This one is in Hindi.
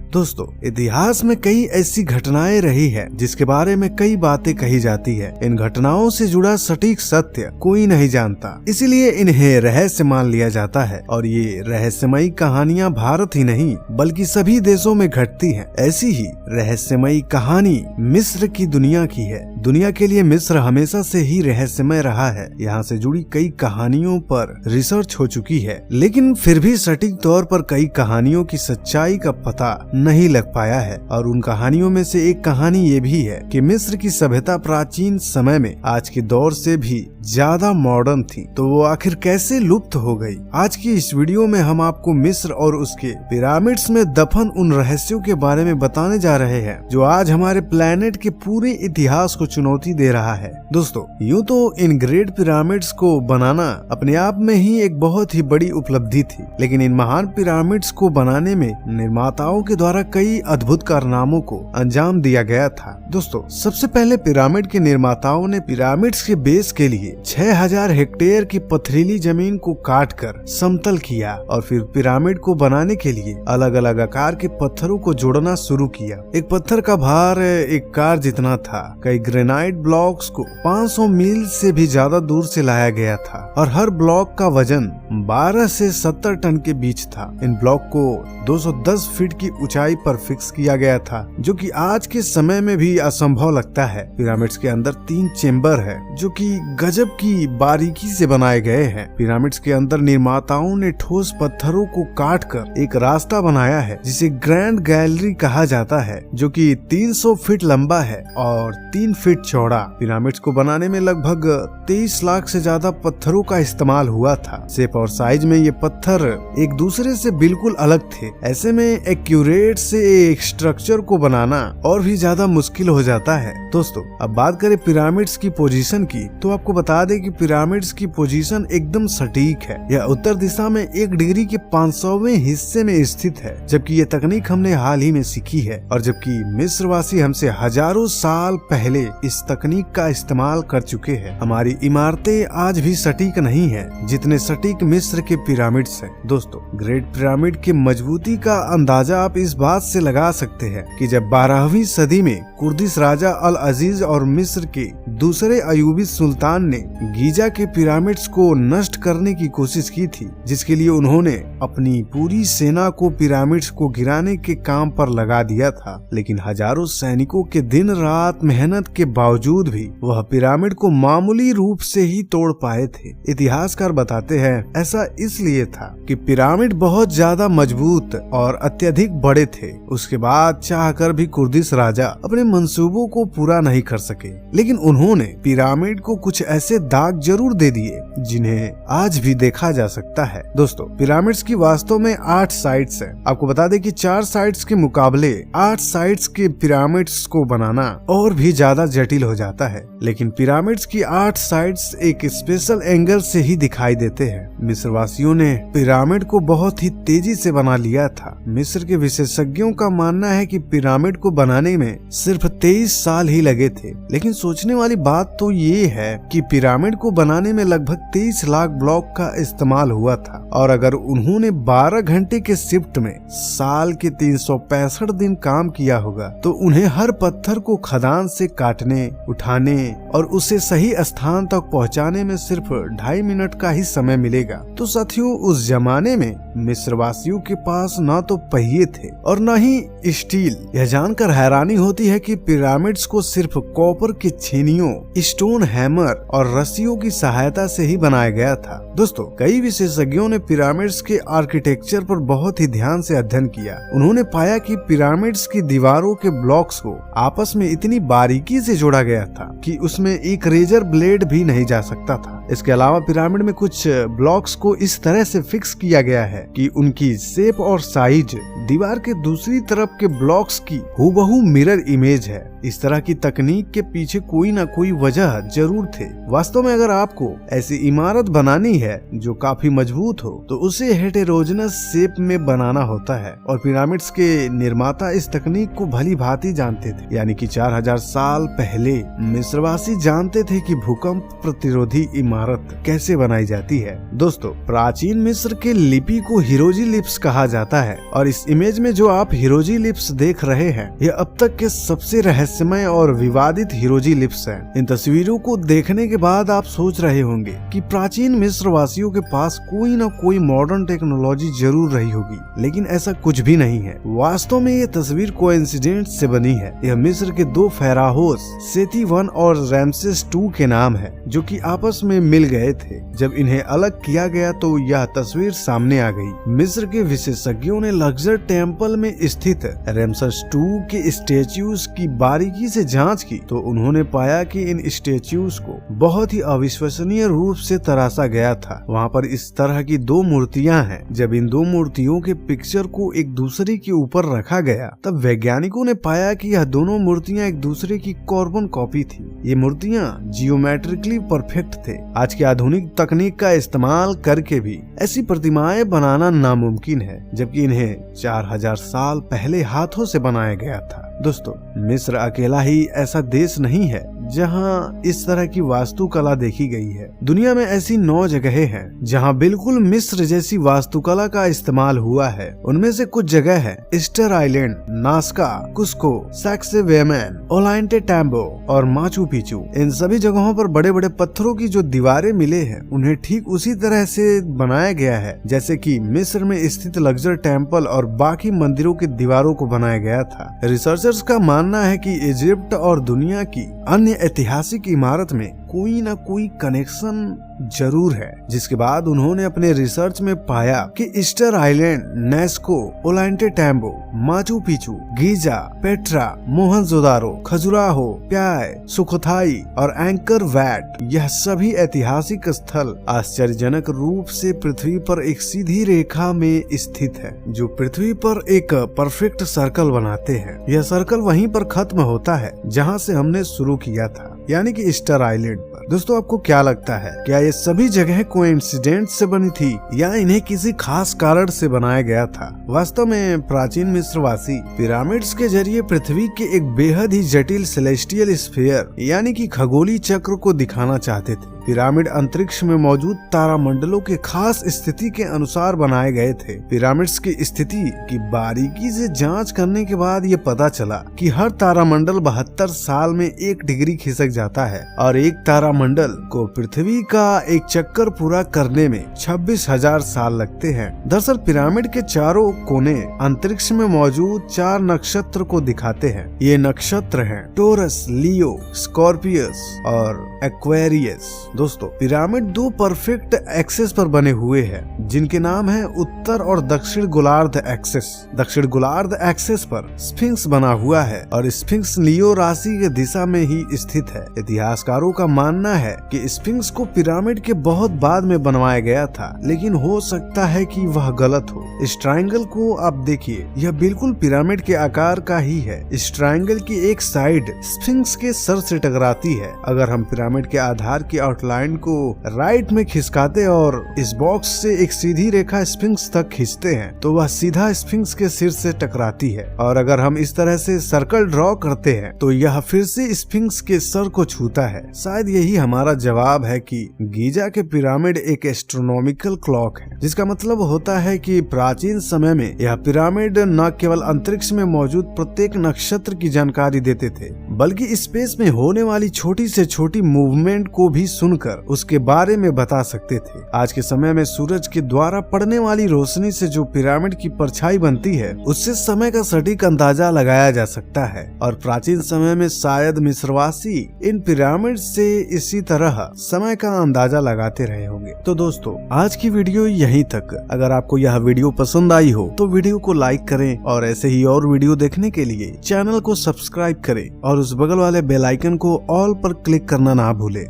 दोस्तों, इतिहास में कई ऐसी घटनाएं रही है जिसके बारे में कई बातें कही जाती है। इन घटनाओं से जुड़ा सटीक सत्य कोई नहीं जानता, इसीलिए इन्हें रहस्य मान लिया जाता है। और ये रहस्यमयी कहानियां भारत ही नहीं बल्कि सभी देशों में घटती हैं। ऐसी ही रहस्यमयी कहानी मिस्र की दुनिया की है। दुनिया के लिए मिस्र हमेशा से ही रहस्यमय रहा है। यहाँ से जुड़ी कई कहानियों पर रिसर्च हो चुकी है, लेकिन फिर भी सटीक तौर पर कई कहानियों की सच्चाई का पता नहीं लग पाया है। और उन कहानियों में से एक कहानी ये भी है कि मिस्र की सभ्यता प्राचीन समय में आज के दौर से भी ज्यादा मॉडर्न थी, तो वो आखिर कैसे लुप्त हो गई। आज की इस वीडियो में हम आपको मिस्र और उसके पिरामिड्स में दफन उन रहस्यों के बारे में बताने जा रहे हैं जो आज हमारे प्लेनेट के पूरे इतिहास को चुनौती दे रहा है। दोस्तों, यूँ तो इन ग्रेट पिरामिड्स को बनाना अपने आप में ही एक बहुत ही बड़ी उपलब्धि थी, लेकिन इन महान पिरामिड्स को बनाने में निर्माताओं के द्वारा कई अद्भुत कारनामों को अंजाम दिया गया था। दोस्तों, सबसे पहले पिरामिड के निर्माताओं ने पिरामिड्स के बेस के लिए 6000 हेक्टेयर की पथरीली जमीन को काटकर समतल किया और फिर पिरामिड को बनाने के लिए अलग अलग आकार के पत्थरों को जोड़ना शुरू किया। एक पत्थर का भार एक कार जितना था। कई ग्रेनाइट ब्लॉक्स को 500 मील से भी ज्यादा दूर से लाया गया था और हर ब्लॉक का वजन 12 से 70 टन के बीच था। इन ब्लॉक को 210 फीट की ऊंचाई पर फिक्स किया गया था, जो कि आज के समय में भी असंभव लगता है। पिरामिड्स के अंदर 3 चेम्बर है जो कि गजब की बारीकी से बनाए गए हैं। पिरामिड्स के अंदर निर्माताओं ने ठोस पत्थरों को काटकर एक रास्ता बनाया है जिसे ग्रैंड गैलरी कहा जाता है, जो कि 300 फीट लंबा है और 3 फीट चौड़ा। पिरामिड्स को बनाने में लगभग 23 लाख से ज्यादा पत्थरों का इस्तेमाल हुआ था। शेप और साइज में ये पत्थर एक दूसरे से बिल्कुल अलग थे। ऐसे में एक्यूरेट से एक स्ट्रक्चर को बनाना और भी ज्यादा मुश्किल हो जाता है। दोस्तों, अब बात करें पिरामिड्स की पोजीशन की, तो आपको बता दें कि पिरामिड्स की पोजीशन एकदम सटीक है। यह उत्तर दिशा में 1 डिग्री के 500वें हिस्से में स्थित है, जबकि ये तकनीक हमने हाल ही में सीखी है और जबकि मिस्रवासी हमसे हजारों साल पहले इस तकनीक का इस्तेमाल कर चुके हैं। हमारी इमारतें आज भी सटीक नहीं है जितने सटीक मिस्र के पिरामिड्स हैं। दोस्तों, ग्रेट पिरामिड की मजबूती का अंदाजा आप इस बात से लगा सकते हैं कि जब 12वीं सदी में कुर्दिश राजा अल अजीज और मिस्र के दूसरे अयूबी सुल्तान ने गीजा के पिरामिड्स को नष्ट करने की कोशिश की थी, जिसके लिए उन्होंने अपनी पूरी सेना को पिरामिड्स को गिराने के काम पर लगा दिया था। लेकिन हजारों सैनिकों के दिन रात मेहनत के बावजूद भी वह पिरामिड को मामूली रूप से ही तोड़ पाए थे। इतिहासकार बताते हैं ऐसा इसलिए था कि पिरामिड बहुत ज्यादा मजबूत और अत्यधिक बड़े थे। उसके बाद चाहकर भी कुर्दिश राजा अपने मंसूबों को पूरा नहीं कर सके, लेकिन उन्होंने पिरामिड को कुछ ऐसे दाग जरूर दे दिए जिन्हें आज भी देखा जा सकता है। दोस्तों, पिरामिड्स की वास्तव में 8 साइड्स हैं। आपको बता दें कि 4 साइड्स के मुकाबले 8 साइड्स के पिरामिड्स को बनाना और भी ज्यादा जटिल हो जाता है, लेकिन पिरामिड्स की 8 साइड्स एक स्पेशल एंगल से ही दिखाई देते हैं। मिस्र वासियों ने पिरामिड को बहुत ही तेजी से बना लिया था। मिस्र के विशेषज्ञों का मानना है कि पिरामिड को बनाने में सिर्फ 23 साल ही लगे थे, लेकिन सोचने वाली बात तो ये है कि पिरामिड को बनाने में लगभग 23 लाख ब्लॉक का इस्तेमाल हुआ था। और अगर उन्होंने 12 घंटे के शिफ्ट में साल के 365 दिन काम किया होगा, तो उन्हें हर पत्थर को खदान से काटने, उठाने और उसे सही स्थान तक पहुंचाने में सिर्फ 2.5 मिनट का ही समय मिलेगा। तो साथियों, उस जमाने में मिस्रवासियों के पास न तो पहिए थे और न ही स्टील। यह जानकर हैरानी होती है कि पिरामिड्स को सिर्फ कॉपर के छेनियों, स्टोन हैमर और रस्सियों की सहायता से ही बनाया गया था। दोस्तों, कई विशेषज्ञों ने पिरामिड्स के आर्किटेक्चर पर बहुत ही ध्यान से अध्ययन किया। उन्होंने पाया कि पिरामिड्स की दीवारों के ब्लॉक्स को आपस में इतनी बारीकी से जोड़ा गया था कि उसमें एक रेजर ब्लेड भी नहीं जा सकता था। इसके अलावा पिरामिड में कुछ ब्लॉक्स को इस तरह से फिक्स किया गया है कि उनकी शेप और साइज दीवार के दूसरी तरफ के ब्लॉक्स की हूबहू मिरर इमेज है। इस तरह की तकनीक के पीछे कोई ना कोई वजह जरूर थे। वास्तव में अगर आपको ऐसी इमारत बनानी है जो काफी मजबूत हो तो उसे हेटेरोजेनस शेप में बनाना होता है, और पिरामिड्स के निर्माता इस तकनीक को भली भांति जानते थे। यानी कि 4000 साल पहले मिस्रवासी जानते थे कि भूकंप प्रतिरोधी इमारत कैसे बनाई जाती है। दोस्तों, प्राचीन मिस्र के लिपि को हिरोग्लिफ्स कहा जाता है, और इस इमेज में जो आप हिरोग्लिफ्स देख रहे हैं यह अब तक के सबसे रहस्यमय और विवादित हिरोग्लिफ्स हैं। इन तस्वीरों को देखने के बाद आप सोच रहे होंगे कि प्राचीन मिस्र वासियों के पास कोई न कोई मॉडर्न टेक्नोलॉजी जरूर रही होगी, लेकिन ऐसा कुछ भी नहीं है। वास्तव में ये तस्वीर कोइंसिडेंस से बनी है। यह मिस्र के 2 फेराहोस सेती 1 और रैमसेस 2 के नाम है, जो कि आपस में मिल गए थे। जब इन्हें अलग किया गया तो यह तस्वीर सामने आ गई। मिस्र के विशेषज्ञों ने लक्सर टेम्पल में स्थित रैमसेस 2 के स्टेच्यूज की बारीकी से जांच की तो उन्होंने पाया कि इन स्टेच्यूज को बहुत ही अविश्वसनीय रूप से तराशा गया था। वहाँ पर इस तरह की 2 मूर्तियां हैं। जब इन 2 मूर्तियों के पिक्चर को एक दूसरे के ऊपर रखा गया तब वैज्ञानिकों ने पाया कि यह दोनों मूर्तियां एक दूसरे की कार्बन कॉपी थी। ये मूर्तियां जियोमेट्रिकली परफेक्ट थे। आज की आधुनिक तकनीक का इस्तेमाल करके भी ऐसी प्रतिमाएं बनाना नामुमकिन है, जबकि इन्हें 4000 साल पहले हाथों से बनाया गया था। दोस्तों, मिस्र अकेला ही ऐसा देश नहीं है जहां इस तरह की वास्तुकला देखी गई है। दुनिया में ऐसी 9 जगहें हैं जहां बिल्कुल मिस्र जैसी वास्तुकला का इस्तेमाल हुआ है। उनमें से कुछ जगह है ईस्टर आइलैंड, नास्का, कुस्को, सैक्सेवेमन, ओल्लांटेटाम्बो और माचू पिचू। इन सभी जगहों पर बड़े बड़े पत्थरों की जो दीवारें मिले हैं उन्हें ठीक उसी तरह से बनाया गया है जैसे कि मिस्र में स्थित लक्सर टेम्पल और बाकी मंदिरों की दीवारों को बनाया गया था। रिसर्चर्स का मानना है कि इजिप्ट और दुनिया की अन्य ऐतिहासिक इमारत में कोई ना कोई कनेक्शन जरूर है, जिसके बाद उन्होंने अपने रिसर्च में पाया कि ईस्टर आइलैंड, नेस्को, Ollantaytambo, Machu Picchu, Giza, Petra, Mohenjodaro, Khajuraho, Pyay, Sukhothai और एंकर वैट, यह सभी ऐतिहासिक स्थल आश्चर्यजनक रूप से पृथ्वी पर एक सीधी रेखा में स्थित है, जो पृथ्वी पर एक परफेक्ट सर्कल बनाते हैं। यह सर्कल वहीं पर खत्म होता है जहां से हमने शुरू किया था, यानी कि ईस्टर आइलैंड पर। दोस्तों, आपको क्या लगता है, क्या ये सभी जगह कोइंसिडेंस से बनी थी या इन्हें किसी खास कारण से बनाया गया था? वास्तव में प्राचीन मिस्रवासी पिरामिड्स के जरिए पृथ्वी के एक बेहद ही जटिल सेलेस्टियल स्फीयर यानी कि खगोलीय चक्र को दिखाना चाहते थे। पिरामिड अंतरिक्ष में मौजूद तारामंडलों के खास स्थिति के अनुसार बनाए गए थे। पिरामिड्स की स्थिति की बारीकी से जांच करने के बाद ये पता चला कि हर तारामंडल 72 साल में 1 डिग्री खिसक जाता है और एक तारामंडल को पृथ्वी का एक चक्कर पूरा करने में 26,000 साल लगते हैं। दरअसल पिरामिड के चारों कोने अंतरिक्ष में मौजूद 4 नक्षत्र को दिखाते हैं। ये नक्षत्र हैं टोरस, लियो, स्कॉर्पियस और एक्वेरियस। दोस्तों, पिरामिड 2 परफेक्ट एक्सेस पर बने हुए हैं जिनके नाम है उत्तर और दक्षिण गोलार्ध एक्सेस। दक्षिण गोलार्ध एक्सेस पर स्फिंक्स बना हुआ है और स्फिंक्स लियो राशि के दिशा में ही स्थित है। इतिहासकारों का मानना है कि स्फिंक्स को पिरामिड के बहुत बाद में बनवाया गया था, लेकिन हो सकता है कि वह गलत हो। इस ट्रायंगल को आप देखिए, यह बिल्कुल पिरामिड के आकार का ही है। इस ट्रायंगल की एक साइड स्फिंक्स के सर से टकराती है। अगर हम पिरामिड के आधार की आउटलाइन को राइट में खिसकाते और इस बॉक्स से एक सीधी रेखा स्फिंक्स तक खींचते हैं तो वह सीधा स्फिंक्स के सिर से टकराती है। और अगर हम इस तरह से सर्कल ड्रॉ करते हैं तो यह फिर से स्फिंक्स के सर को छूता है। शायद यही हमारा जवाब है कि गीजा के पिरामिड एक एस्ट्रोनॉमिकल क्लॉक है, जिसका मतलब होता है कि प्राचीन समय में यह पिरामिड न केवल अंतरिक्ष में मौजूद प्रत्येक नक्षत्र की जानकारी देते थे, बल्कि स्पेस में होने वाली छोटी से छोटी मूवमेंट को भी सुनकर उसके बारे में बता सकते थे। आज के समय में सूरज के द्वारा पड़ने वाली रोशनी से जो पिरामिड की परछाई बनती है उससे समय का सटीक अंदाजा लगाया जा सकता है, और प्राचीन समय में शायद मिस्रवासी इन पिरामिड से इसी तरह समय का अंदाजा लगाते रहे होंगे। तो दोस्तों, आज की वीडियो यहीं तक। अगर आपको यह वीडियो पसंद आई हो तो वीडियो को लाइक करें और ऐसे ही और वीडियो देखने के लिए चैनल को सब्सक्राइब करें और उस बगल वाले बेल आइकन को ऑल पर क्लिक करना ना भूलें।